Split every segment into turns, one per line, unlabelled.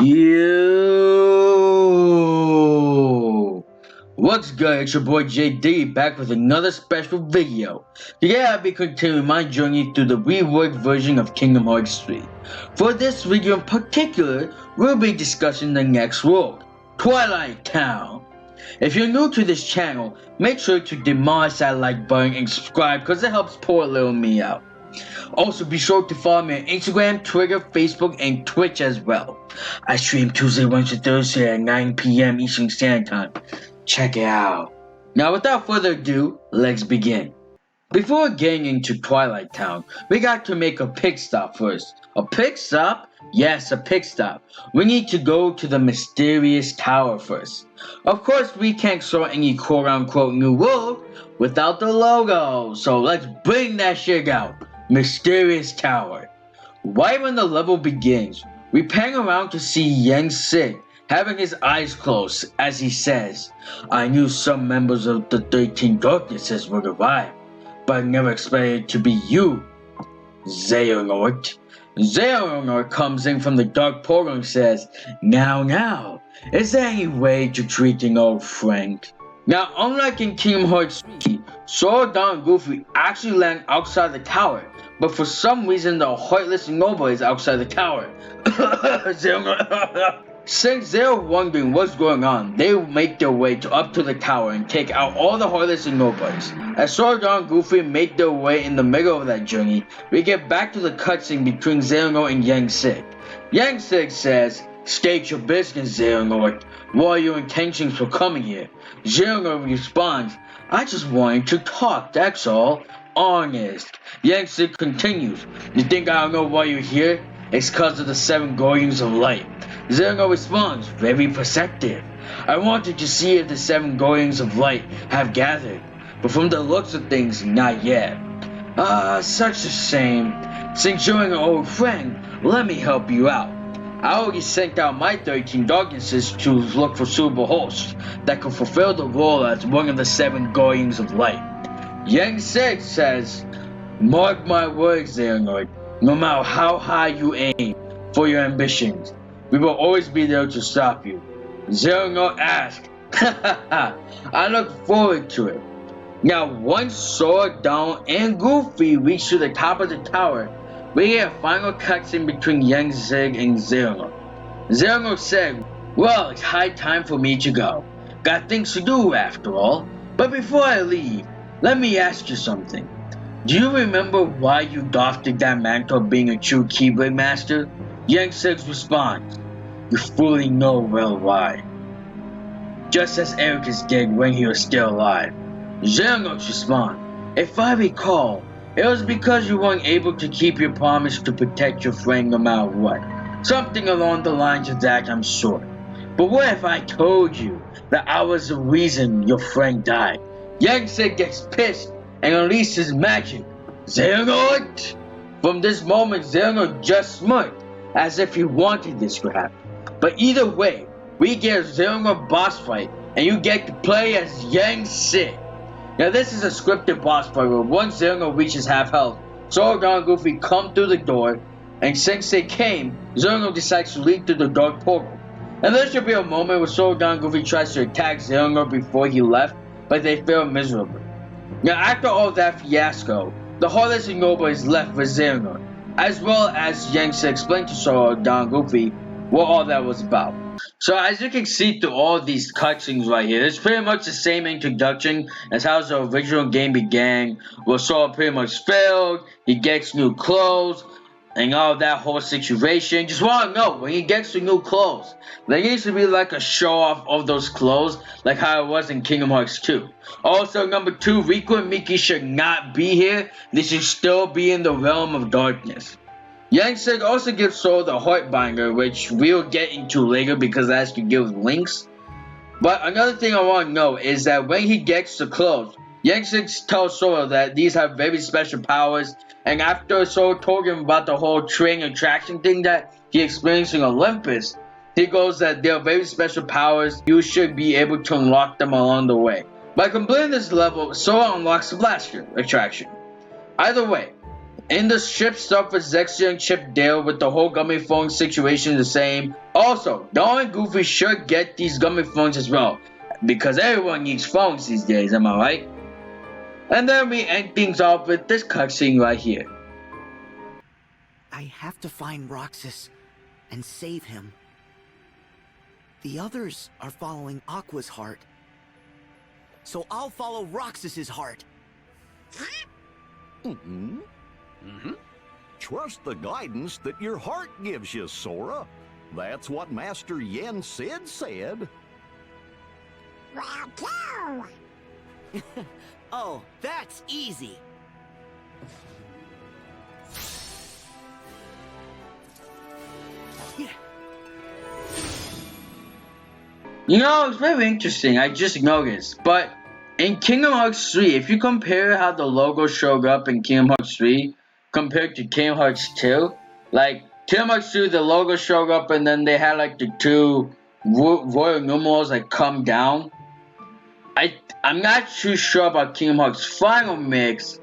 Yo! What's good? It's your boy JD back with another special video. Today I'll be continuing my journey through the reworked version of Kingdom Hearts 3. For this video in particular, we'll be discussing the next world, Twilight Town. If you're new to this channel, make sure to demolish that like button and subscribe because it helps poor little me out. Also, be sure to follow me on Instagram, Twitter, Facebook, and Twitch as well. I stream Tuesday, Wednesday, Thursday at 9 p.m. Eastern Standard Time. Check it out. Now, without further ado, let's begin. Before getting into Twilight Town, we got to make a pit stop first. A pit stop? Yes, a pit stop. We need to go to the mysterious tower first. Of course, we can't start any quote-unquote new world without the logo, so let's bring that shit out. Mysterious Tower. Right when the level begins, we pan around to see Yang Sig having his eyes closed as he says, "I knew some members of the 13 Darknesses would arrive, but I never expected it to be you, Xehanort." Xehanort comes in from the dark portal and says, Now, is there any way to treat an old friend?" Now, unlike in Kingdom Hearts 3, Sora, Dawn, and Goofy actually land outside the tower, but for some reason the Heartless Noble is outside the tower. Since they're wondering what's going on, they make their way up to the tower and take out all the Heartless and Nobles. As Sora, Dawn, and Goofy make their way in the middle of that journey, we get back to the cutscene between Xehanort and Yang Sig. Yang Sig says, "State your business, Xehanort. What are your intentions for coming here?" Xehanort responds, "I just wanted to talk, that's all. Honest." Yang Sig continues, "You think I don't know why you're here? It's cause of the 7 Guardians of Light." Xehanort responds, "Very perceptive. I wanted to see if the 7 Guardians of Light have gathered, but from the looks of things, not yet." Such a shame. Since you're an old friend, let me help you out. I already sent out my 13 Darknesses to look for suitable hosts that could fulfill the role as one of the 7 Guardians of Light. Yang Sig says, "Mark my words, Xehanort. No matter how high you aim for your ambitions, we will always be there to stop you." Xehanort asks, "I look forward to it." Now, once Sora, Dawn, and Goofy reach to the top of the tower, we get a final cutscene between Yang Sig and Xehanort. Xehanort said, "Well, it's high time for me to go. Got things to do after all. But before I leave, let me ask you something. Do you remember why you doffed that mantle of being a true Keyblade Master?" Yang Sig responds, "You fully know well why. Just as Ericus did when he was still alive." Xehanort responds, "If I recall, it was because you weren't able to keep your promise to protect your friend no matter what. Something along the lines of that, I'm sure. But what if I told you that I was the reason your friend died?" Yang Sig gets pissed and unleashes magic. Xehanort! From this moment, Xehanort just smirked, as if he wanted this to happen. But either way, we get a Xehanort boss fight, and you get to play as Yang Sig. Now, this is a scripted boss fight where once Xehanort reaches half health, Sora, Dawn, and Goofy come through the door, and since they came, Xehanort decides to lead through the dark portal. And there should be a moment where Sora, Dawn, and Goofy tries to attack Xehanort before he left, but they fail miserably. Now, after all that fiasco, the Heartless and Noble is left with Xehanort, as well as Yang Sig explained to Sora, Dawn, and Goofy what all that was about. So as you can see through all these cutscenes right here, it's pretty much the same introduction as how the original game began, where Sora pretty much failed, he gets new clothes, and all that whole situation. Just want to know, when he gets the new clothes, there needs to be like a show off of those clothes, like how it was in Kingdom Hearts 2. Also, number 2, Riku and Miki should not be here. They should still be in the realm of darkness. Yang Sig also gives Sora the Heart Binder, which we'll get into later because that has to give links. But another thing I want to know is that when he gets the clothes, Yang Sig tells Sora that these have very special powers, and after Sora told him about the whole train attraction thing that he experienced in Olympus, he goes that they are very special powers, you should be able to unlock them along the way. By completing this level, Sora unlocks the Blaster attraction. Either way, In the ship stuff with Zexia and Chip Dale with the whole gummy phone situation the same. Also, Donald and Goofy should get these gummy phones as well, because everyone needs phones these days, am I right? And then we end things off with this cutscene right here.
I have to find Roxas and save him. The others are following Aqua's heart, so I'll follow Roxas's heart.
Trust the guidance that your heart gives you, Sora. That's what Master Yen Sid said.
Well, too.
Oh, that's easy.
You know, it's very interesting, I just noticed, but in Kingdom Hearts 3, if you compare how the logo showed up in Kingdom Hearts 3 compared to Kingdom Hearts 2, like, Kingdom Hearts 2, the logo showed up and then they had like the two royal numerals like come down. I'm not too sure about Kingdom Hearts Final Mix,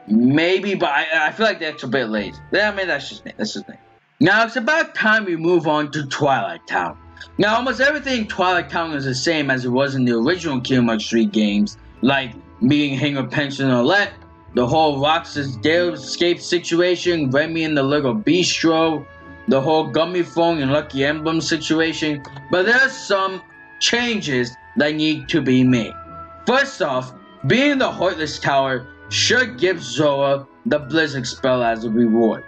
maybe, but I feel like that's a bit late. I mean, that's just me. Now, it's about time we move on to Twilight Town. Now, almost everything in Twilight Town is the same as it was in the original Kingdom Hearts 3 games, like meeting Hanger Pencil and Olette, the whole Roxas Dale escape situation, Remy and the little bistro, the whole Gummy Phone and Lucky Emblem situation, but there are some changes that need to be made. First off, being in the Heartless Tower should give Zora the Blizzard spell as a reward.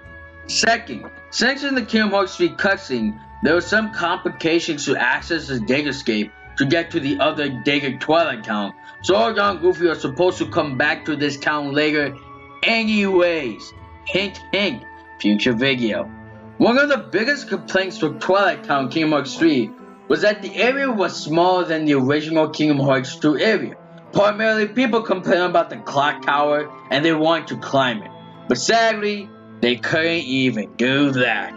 Second, since in the Kingdom Hearts 3 cutscene, there were some complications to access the Datascape to get to the other Data Twilight Town, Zora and Goofy are supposed to come back to this town later anyways. Hint hint, future video. One of the biggest complaints for Twilight Town Kingdom Hearts 3 was that the area was smaller than the original Kingdom Hearts 2 area. Primarily, people complained about the clock tower and they wanted to climb it. But sadly, they couldn't even do that.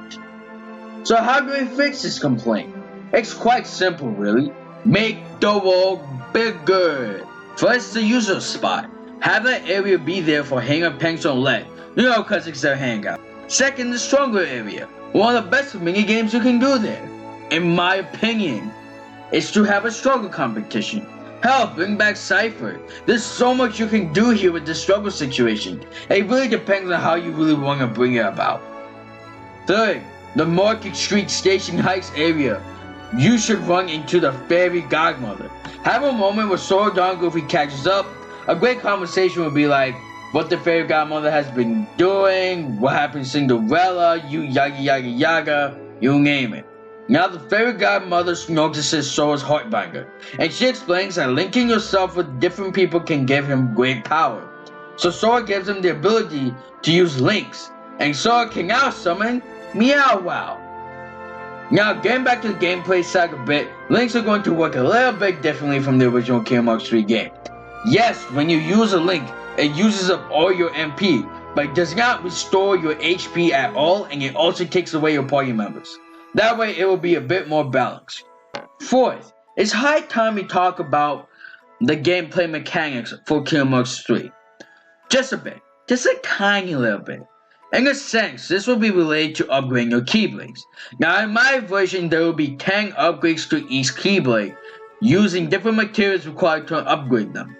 So how do we fix this complaint? It's quite simple really. Make the world bigger. First, the user spot. Have that area be there for Hanger Pencil and Lead. You know, cause it's their hangout. Second, the stronger area. One of the best mini games you can do there, in my opinion, is to have a struggle competition. Hell, bring back Cypher. There's so much you can do here with the struggle situation. It really depends on how you really want to bring it about. Third, the Market Street Station Heights area. You should run into the Fairy Godmother. Have a moment where Sora Don Goofy catches up. A great conversation would be like, what the Fairy Godmother has been doing, what happened to Cinderella, you yaga, you name it. Now the Fairy Godmother notices Sora's heartbinder, and she explains that linking yourself with different people can give him great power. So Sora gives him the ability to use links, and Sora can now summon Meow Wow. Now getting back to the gameplay side a bit, links are going to work a little bit differently from the original Kingdom Hearts 3 game. Yes, when you use a link, it uses up all your MP, but it does not restore your HP at all, and it also takes away your party members. That way it will be a bit more balanced. Fourth, it's high time we talk about the gameplay mechanics for Kingdom Hearts 3. Just a bit. Just a tiny little bit. In a sense, this will be related to upgrading your Keyblades. Now in my version, there will be 10 upgrades to each Keyblade, using different materials required to upgrade them.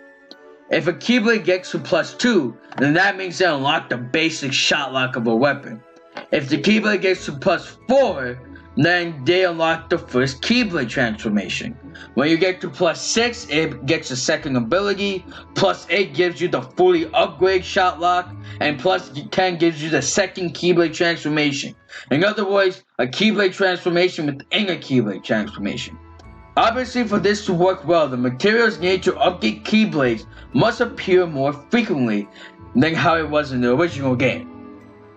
If a Keyblade gets to +2, then that means they unlock the basic shot lock of a weapon. If the Keyblade gets to +4, then they unlock the first Keyblade transformation. When you get to +6, it gets a second ability, +8 gives you the fully upgrade shot lock, and +10 gives you the second Keyblade transformation. In other words, a Keyblade transformation within a Keyblade transformation. Obviously, for this to work well, the materials needed to update Keyblades must appear more frequently than how it was in the original game.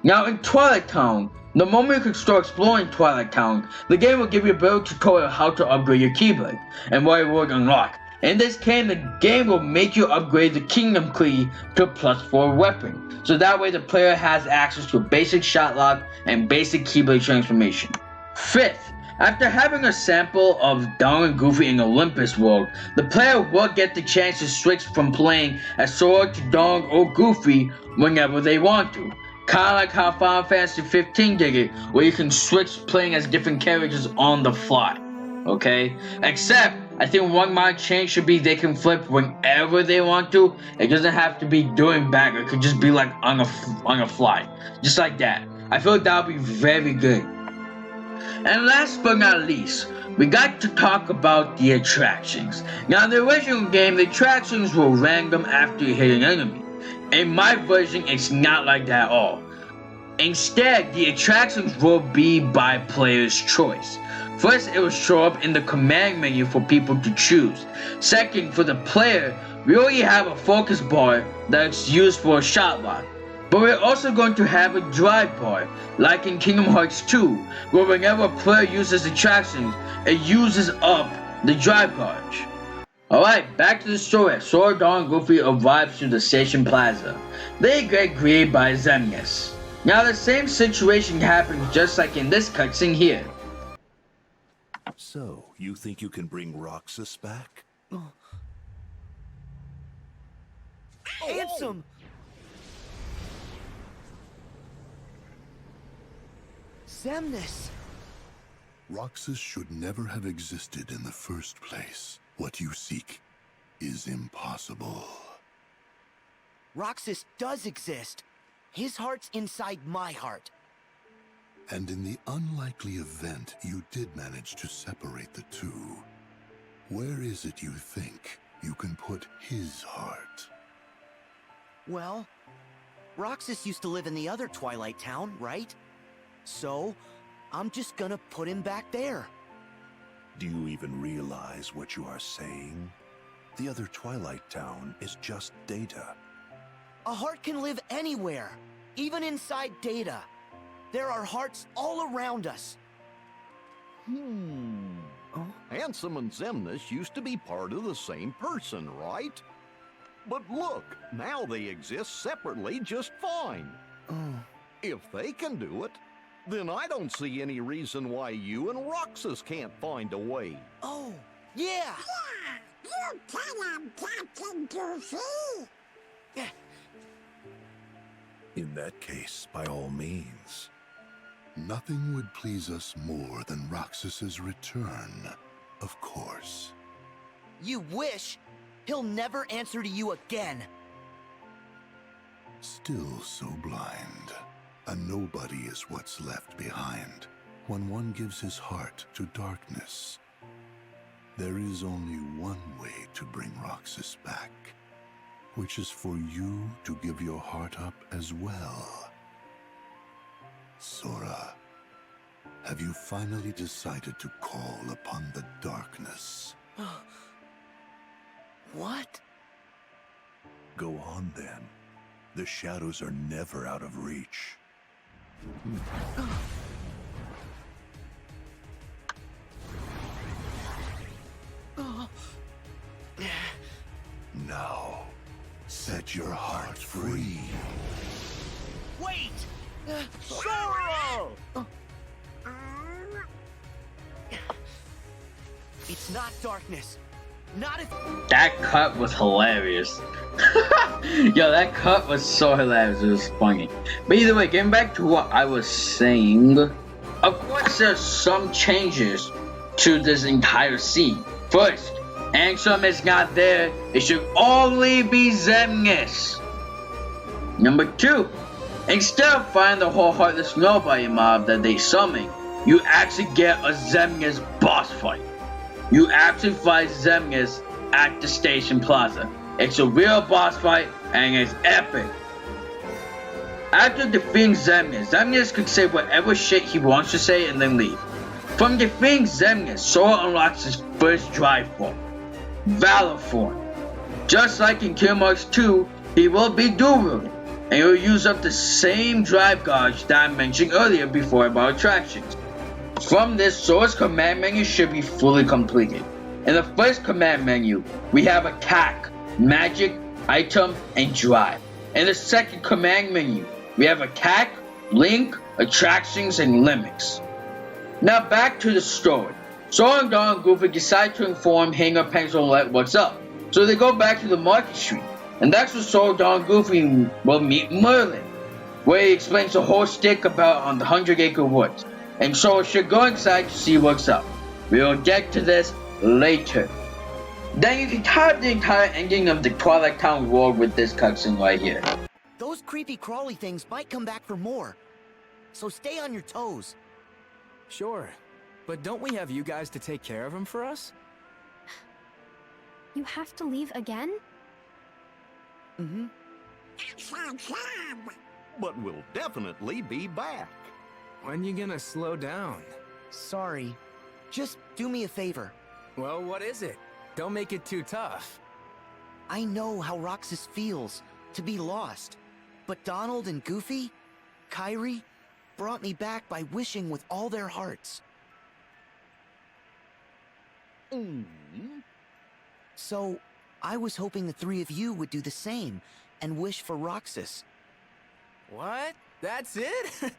Now in Twilight Town, the moment you can start exploring Twilight Town, the game will give you a better tutorial how to upgrade your Keyblade and what it will unlock. In this game, the game will make you upgrade the Kingdom Key to +4 weapon, so that way the player has access to a basic shot lock and basic Keyblade transformation. Fifth, after having a sample of Donald and Goofy in Olympus World, the player will get the chance to switch from playing as Sora to Donald or Goofy whenever they want to. Kinda like how Final Fantasy 15 did it, where you can switch playing as different characters on the fly. Okay? Except, I think one minor change should be they can flip whenever they want to. It doesn't have to be doing back, it could just be like on a fly. Just like that. I feel like that would be very good. And last but not least, we got to talk about the attractions. Now in the original game, the attractions were random after you hit an enemy. In my version, it's not like that at all. Instead, the attractions will be by player's choice. First, it will show up in the command menu for people to choose. Second, for the player, we already have a focus bar that's used for a shot lock. But we're also going to have a drive bar, like in Kingdom Hearts 2, where whenever a player uses attractions, it uses up the drive gauge. Alright, back to the story. Sora, Dawn, and Goofy arrives to the station plaza. They get greeted by Xemnas. Now the same situation happens just like in this cutscene here.
So, you think you can bring Roxas back?
Handsome! Xemnas!
Roxas should never have existed in the first place. What you seek is impossible.
Roxas does exist. His heart's inside my heart.
And in the unlikely event you did manage to separate the two, where is it you think you can put his heart?
Well, Roxas used to live in the other Twilight Town, right? So, I'm just gonna put him back there.
Do you even realize what you are saying? The other Twilight Town is just data.
A heart can live anywhere, even inside data. There are hearts all around us.
Handsome and Xemnas used to be part of the same person, right? But look, now they exist separately just fine. If they can do it, then I don't see any reason why you and Roxas can't find a way.
Oh, yeah!
Yeah, you tell him, Captain Goofy.
In that case, by all means.
Nothing would please us more than Roxas's return, of course.
You wish? He'll never answer to you again.
Still so blind. A nobody is what's left behind when one gives his heart to darkness. There is only one way to bring Roxas back, which is for you to give your heart up as well. Sora, have you finally decided to call upon the darkness?
What?
Go on then. The shadows are never out of reach. Now, set your heart free.
Wait! Sora! It's not darkness. Not if...
That cut was hilarious. Yo, that cut was so hilarious. It was funny. But either way, getting back to what I was saying, of course there's some changes to this entire scene. First, Ansem is not there. It should only be Xemnas. Number 2, instead of finding the whole Heartless Nobody mob that they summon, you actually get a Xemnas boss fight. You actually fight Xemnas at the station plaza. It's a real boss fight and it's epic. After defeating Xemnas, Xemnas can say whatever shit he wants to say and then leave. From defeating Xemnas, Sora unlocks his first drive form, Valor form. Just like in Kingdom Hearts 2, he will be dual-wielding, and he will use up the same drive gauge that I mentioned earlier before about attractions. From this, Sora's command menu should be fully completed. In the first command menu, we have attack, magic, item, and drive. In the second command menu, we have attack, link, attractions, and limits. Now back to the story. Sora and Dawn and Goofy decide to inform Hanger, Pencil, and Let what's up. So they go back to the market street, and that's where Sora, Dawn, and Goofy will meet Merlin. where he explains the whole stick about on the 100-acre woods, and Sora should go inside to see what's up. We will get to this later. Then you can tie up the entire ending of the Twilight Town world with this cutscene right here.
Those creepy crawly things might come back for more, so stay on your toes.
Sure, but don't we have you guys to take care of him for us?
You have to leave again?
Mm-hmm.
But we'll definitely be back.
When you gonna slow down?
Sorry. Just do me a favor.
Well, what is it? Don't make it too tough.
I know how Roxas feels to be lost, but Donald and Goofy, Kairi, brought me back by wishing with all their hearts. So, I was hoping the three of you would do the same and wish for Roxas.
What? That's it?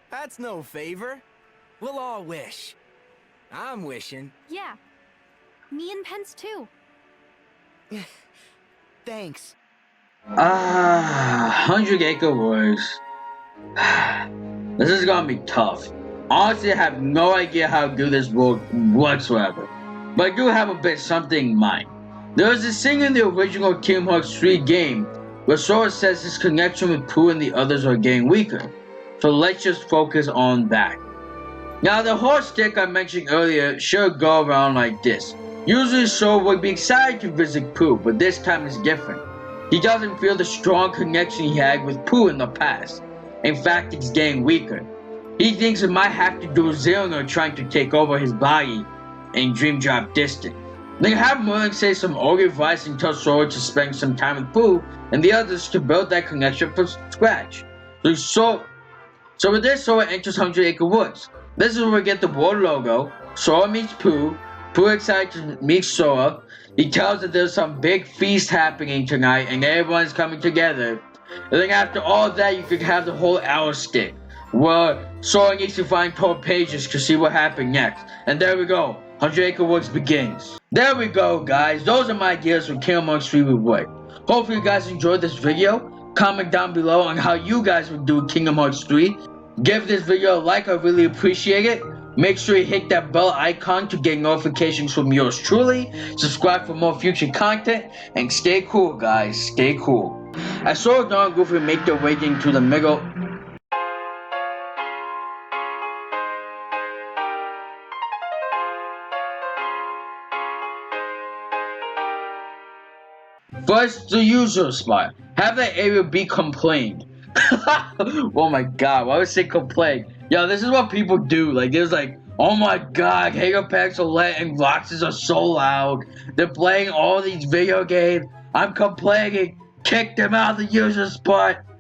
That's no favor. We'll all wish. I'm wishing.
Yeah. Me and Pence too.
Thanks.
100-acre woods. This is gonna be tough. Honestly, I have no idea how to do this world whatsoever. But I do have a bit something in mind. There was a scene in the original Kingdom Hearts 3 game where Sora says his connection with Pooh and the others are getting weaker. So let's just focus on that. Now the whole stick I mentioned earlier should go around like this. Usually Sora would be excited to visit Pooh, but this time is different. He doesn't feel the strong connection he had with Pooh in the past. In fact, it's getting weaker. He thinks it might have to do with Xillinger trying to take over his body and Dream Drop Distant. They have Merlin say some old advice and tell Sora to spend some time with Pooh and the others to build that connection from scratch. So with this, Sora enters 100-acre woods. This is where we get the world logo. Sora meets Pooh. Pooh excited to meet Sora. He tells that there's some big feast happening tonight and everyone's coming together. And then after all that, you could have the whole hour stick, where Sora needs to find 12 pages to see what happened next. And there we go. 100-acre woods begins. There we go, guys. Those are my ideas for Kingdom Hearts 3 Reworked. Hopefully you guys enjoyed this video. Comment down below on how you guys would do Kingdom Hearts 3. Give this video a like, I really appreciate it. Make sure you hit that bell icon to get notifications from yours truly. Subscribe for more future content. And stay cool, guys. Stay cool. I saw Donald and Goofy make their way into the middle. First, the usual spot. Have that area be complained. Oh my god, why would I say complain? Yo, this is what people do. Like, there's like, oh my god, Hagapacks and Roxas are so loud. They're playing all these video games. I'm complaining. Kick them out of the user spot.